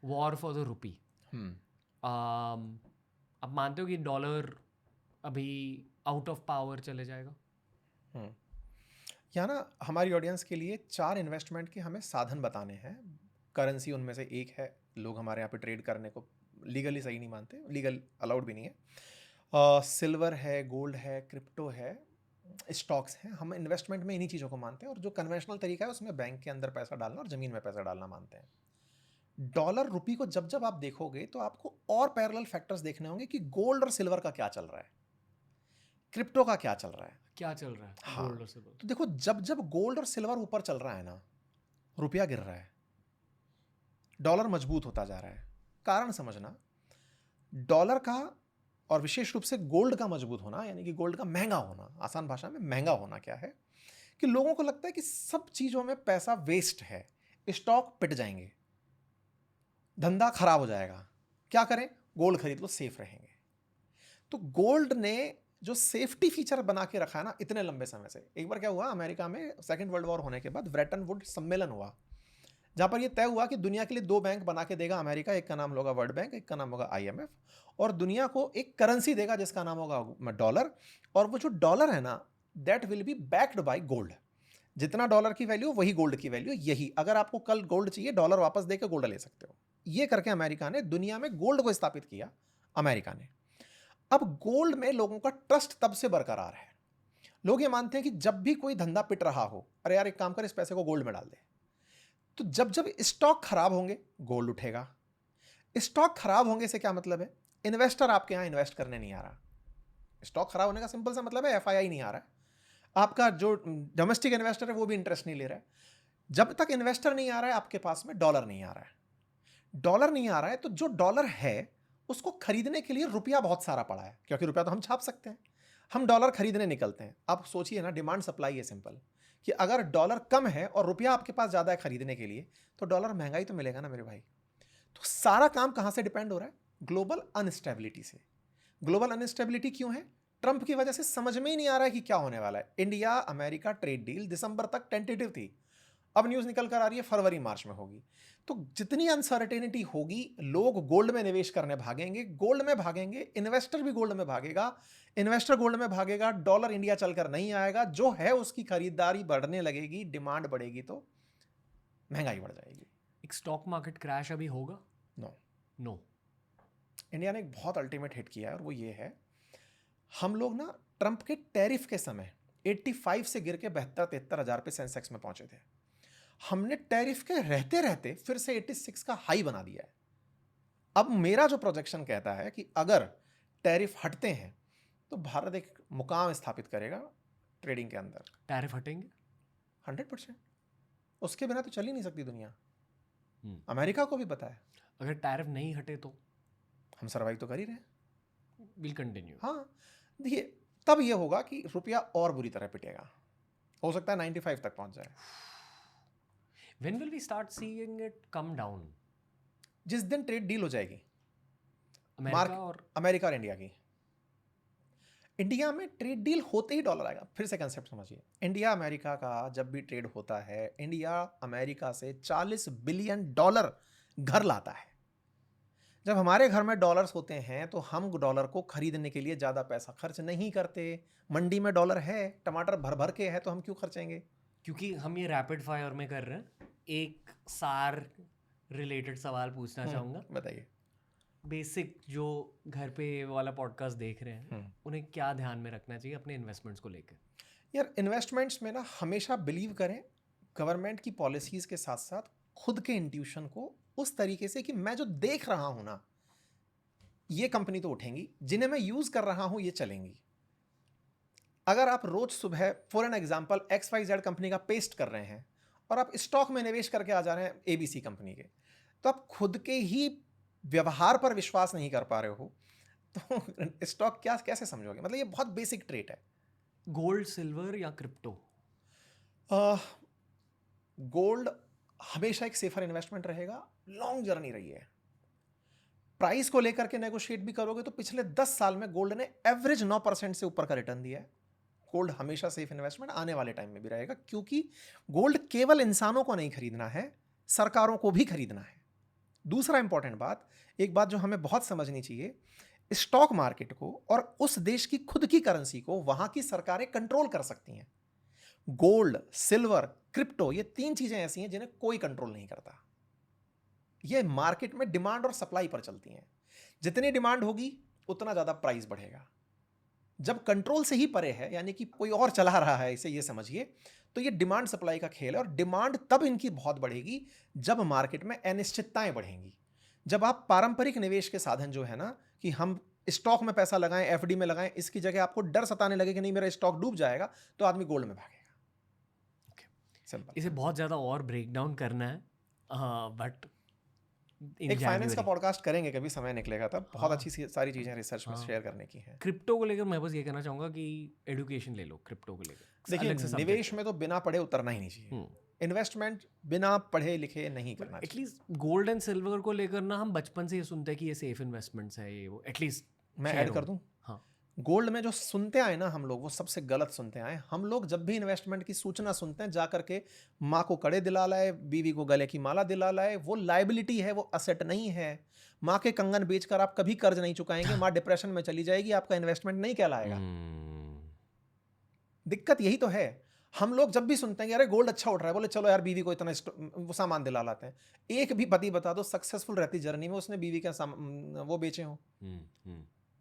War for the rupee. अब मानते हो कि डॉलर अभी आउट ऑफ पावर चले जाएगा? यहाँ ना हमारी ऑडियंस के लिए 4 इन्वेस्टमेंट के हमें साधन बताने हैं। करेंसी उनमें से एक है। लोग हमारे यहाँ पे ट्रेड करने को लीगली सही नहीं मानते, लीगल अलाउड भी नहीं है। सिल्वर है, गोल्ड है, क्रिप्टो है, स्टॉक्स हैं। हम इन्वेस्टमेंट में इन्हीं चीज़ों को मानते हैं, और जो कन्वेंशनल तरीका है उसमें बैंक के अंदर पैसा डालना और ज़मीन में पैसा डालना मानते हैं। डॉलर रुपी को जब जब आप देखोगे तो आपको और पैरेलल फैक्टर्स देखने होंगे कि गोल्ड और सिल्वर का क्या चल रहा है, क्रिप्टो का क्या चल रहा है। क्या चल रहा है हाँ, गोल्ड और सिल्वर? तो देखो, जब जब गोल्ड और सिल्वर ऊपर चल रहा है ना, रुपया गिर रहा है, डॉलर मजबूत होता जा रहा है। कारण समझना, डॉलर का और विशेष रूप से गोल्ड का मजबूत होना, यानी कि गोल्ड का महंगा होना, आसान भाषा में महंगा होना क्या है कि लोगों को लगता है कि सब चीज़ों में पैसा वेस्ट है, स्टॉक पिट जाएंगे, धंधा खराब हो जाएगा, क्या करें, गोल्ड खरीद लो, सेफ रहेंगे। तो गोल्ड ने जो सेफ्टी फीचर बना के रखा है ना इतने लंबे समय से। एक बार क्या हुआ, अमेरिका में सेकेंड वर्ल्ड वॉर होने के बाद ब्रेटन वुड सम्मेलन हुआ, जहां पर यह तय हुआ कि दुनिया के लिए 2 बैंक बना के देगा अमेरिका। एक का नाम होगा वर्ल्ड बैंक, एक का नाम होगा IMF, और दुनिया को एक करेंसी देगा जिसका नाम होगा डॉलर। और वो जो डॉलर है ना, that will be backed by gold. जितना डॉलर की वैल्यू वही गोल्ड की वैल्यू। यही, अगर आपको कल गोल्ड चाहिए, डॉलर वापस देकर गोल्ड ले सकते हो। ये करके अमेरिका ने दुनिया में गोल्ड को स्थापित किया, अमेरिका ने। अब गोल्ड में लोगों का ट्रस्ट तब से बरकरार है। लोग ये मानते हैं कि जब भी कोई धंधा पिट रहा हो, अरे यार एक काम कर, इस पैसे को गोल्ड में डाल दे। तो जब जब स्टॉक खराब होंगे, गोल्ड उठेगा। स्टॉक खराब होंगे से क्या मतलब है, इन्वेस्टर आपके यहां इन्वेस्ट करने नहीं आ रहा। स्टॉक खराब होने का सिंपल सा मतलब है FII नहीं आ रहा है। आपका जो डोमेस्टिक इन्वेस्टर है वो भी इंटरेस्ट नहीं ले रहा है। जब तक इन्वेस्टर नहीं आ रहा है, आपके पास में डॉलर नहीं आ रहा है। डॉलर नहीं आ रहा है, तो जो डॉलर है उसको खरीदने के लिए रुपया बहुत सारा पड़ा है, क्योंकि रुपया तो हम छाप सकते हैं। हम डॉलर खरीदने निकलते हैं। आप सोचिए ना, डिमांड सप्लाई है सिंपल, कि अगर डॉलर कम है और रुपया आपके पास ज़्यादा है खरीदने के लिए, तो डॉलर महंगा ही तो मिलेगा ना मेरे भाई। तो सारा काम कहाँ से डिपेंड हो रहा है, ग्लोबल अनस्टेबिलिटी से। ग्लोबल अनस्टेबिलिटी क्यों है, ट्रंप की वजह से समझ में ही नहीं आ रहा है कि क्या होने वाला है। इंडिया अमेरिका ट्रेड डील दिसंबर तक टेंटेटिव थी, अब न्यूज़ निकल कर आ रही है फरवरी मार्च में होगी। तो जितनी अनसर्टेनिटी होगी, लोग गोल्ड में निवेश करने भागेंगे, गोल्ड में भागेंगे, इन्वेस्टर भी गोल्ड में भागेगा, इन्वेस्टर गोल्ड में भागेगा, डॉलर इंडिया चलकर नहीं आएगा, जो है उसकी खरीदारी बढ़ने लगेगी, डिमांड बढ़ेगी, तो महंगाई बढ़ जाएगी। एक स्टॉक मार्केट क्रैश अभी होगा? नो। नो। इंडिया ने एक बहुत अल्टीमेट हिट किया है, और वो ये है, हम लोग ना ट्रंप के टैरिफ के समय 85 से गिर के 72-73 हज़ार पे सेंसेक्स में पहुंचे थे। हमने टैरिफ के रहते रहते फिर से 86 का हाई बना दिया है। अब मेरा जो प्रोजेक्शन कहता है कि अगर टैरिफ हटते हैं तो भारत एक मुकाम स्थापित करेगा ट्रेडिंग के अंदर। टैरिफ हटेंगे? 100%। उसके बिना तो चल ही नहीं सकती दुनिया। अमेरिका को भी पता है। अगर टैरिफ नहीं हटे तो हम सर्वाइव तो कर ही रहे हैं। Will continue. हाँ, देखिए, तब ये होगा कि रुपया और बुरी तरह पिटेगा, हो सकता है 95 तक पहुंच जाए। When will we start seeing it come down? जिस दिन ट्रेड डील हो जाएगी अमेरिका और इंडिया की। इंडिया में ट्रेड डील होते ही डॉलर आएगा। फिर से कंसेप्ट समझिए, इंडिया अमेरिका का जब भी ट्रेड होता है, इंडिया अमेरिका से $40 बिलियन घर लाता है। जब हमारे घर में डॉलर्स होते हैं तो हम डॉलर को खरीदने के लिए ज़्यादा पैसा खर्च नहीं करते। मंडी में डॉलर है, टमाटर भर भर के है, तो हम क्यों खर्चेंगे? क्योंकि हम ये रैपिड फायर में कर रहे हैं। एक सार रिलेटेड सवाल पूछना चाहूँगा। बताइए। बेसिक जो घर पे वाला पॉडकास्ट देख रहे हैं, उन्हें क्या ध्यान में रखना चाहिए अपने इन्वेस्टमेंट्स को लेकर? यार, इन्वेस्टमेंट्स में ना हमेशा बिलीव करें गवर्नमेंट की पॉलिसीज़ के साथ साथ खुद के इंट्यूशन को, उस तरीके से कि मैं जो देख रहा हूँ ना, ये कंपनी तो उठेंगी, जिन्हें मैं यूज़ कर रहा हूँ ये चलेंगी। अगर आप रोज सुबह for an example XYZ company का पेस्ट कर रहे हैं और आप स्टॉक में निवेश करके आ जा रहे हैं ABC कंपनी के, तो आप खुद के ही व्यवहार पर विश्वास नहीं कर पा रहे हो, तो स्टॉक क्या कैसे समझोगे? मतलब ये बहुत बेसिक ट्रेट है। गोल्ड, सिल्वर या क्रिप्टो? गोल्ड हमेशा एक सेफर इन्वेस्टमेंट रहेगा, लॉन्ग जर्नी रही है। प्राइस को लेकर के नेगोशिएट भी करोगे तो पिछले 10 साल में गोल्ड ने एवरेज 9% से ऊपर का रिटर्न दिया है। गोल्ड हमेशा सेफ इन्वेस्टमेंट आने वाले टाइम में भी रहेगा, क्योंकि गोल्ड केवल इंसानों को नहीं खरीदना है, सरकारों को भी खरीदना है। दूसरा इंपॉर्टेंट बात, एक बात जो हमें बहुत समझनी चाहिए, स्टॉक मार्केट को और उस देश की खुद की करेंसी को वहां की सरकारें कंट्रोल कर सकती हैं। गोल्ड, सिल्वर, क्रिप्टो, ये 3 चीजें ऐसी हैं जिन्हें कोई कंट्रोल नहीं करता। ये मार्केट में डिमांड और सप्लाई पर चलती हैं। जितनी डिमांड होगी उतना ज्यादा प्राइस बढ़ेगा। जब कंट्रोल से ही परे है, यानी कि कोई और चला रहा है इसे, ये समझिए, तो ये डिमांड सप्लाई का खेल है। और डिमांड तब इनकी बहुत बढ़ेगी जब मार्केट में अनिश्चितताएं बढ़ेंगी। जब आप पारंपरिक निवेश के साधन जो है ना, कि हम स्टॉक में पैसा लगाएं, एफडी में लगाएं, इसकी जगह आपको डर सताने लगे कि नहीं मेरा स्टॉक डूब जाएगा, तो आदमी गोल्ड में भागेगा। सिंपल। इसे बहुत ज़्यादा और ब्रेक डाउन करना है, बट एक फाइनेंस का पॉडकास्ट करेंगे कभी, समय निकलेगा तब। बहुत अच्छी सारी चीजें रिसर्च में शेयर करने की हैं। क्रिप्टो को लेकर मैं बस ये कहना चाहूँगा कि एडुकेशन ले लो क्रिप्टो को लेकर। देखिए, निवेश में तो बिना पढ़े उतरना ही नहीं चाहिए। इन्वेस्टमेंट बिना पढ़े लिखे नहीं करना चाहिए। एटलीस्ट गोल्ड एंड सिल्वर को लेकर ना हम बचपन से ये सुनते हैं कि ये सेफ इन्वेस्टमेंट्स है, ये वो, एटलीस्ट मैं ऐड कर दूं, हाँ, गोल्ड में जो सुनते आए ना हम लोग, वो सबसे गलत सुनते आए। हम लोग जब भी इन्वेस्टमेंट की सूचना सुनते हैं, जा करके माँ को कड़े दिला लाए, बीवी को गले की माला दिला लाए। वो लाइबिलिटी है, वो असेट नहीं है। माँ के कंगन बेचकर आप कभी कर्ज नहीं चुकाएंगे, माँ डिप्रेशन में चली जाएगी, आपका इन्वेस्टमेंट नहीं कहलाएगा। दिक्कत यही तो है। हम लोग जब भी सुनते हैं कि अरे गोल्ड अच्छा उठ रहा है, बोले चलो यार बीवी को इतना वो सामान दिला लाते हैं। एक भी पति बता दो सक्सेसफुल रहती जर्नी में उसने बीवी का वो बेचे हो।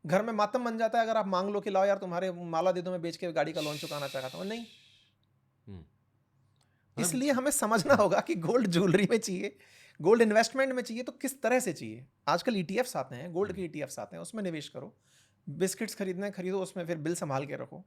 घर में मातम बन जाता है अगर आप मांग लो कि लाओ यार तुम्हारे माला दे दो, मैं बेच के गाड़ी का लोन चुकाना चाहता हूँ। नहीं, इसलिए हमें समझना होगा कि गोल्ड ज्वेलरी में चाहिए, गोल्ड इन्वेस्टमेंट में चाहिए तो किस तरह से चाहिए। आजकल ईटीएफ्स आते हैं, गोल्ड के ईटीएफ्स आते हैं, उसमें निवेश करो। बिस्किट्स खरीदना है खरीदो, उसमें फिर बिल संभाल के रखो।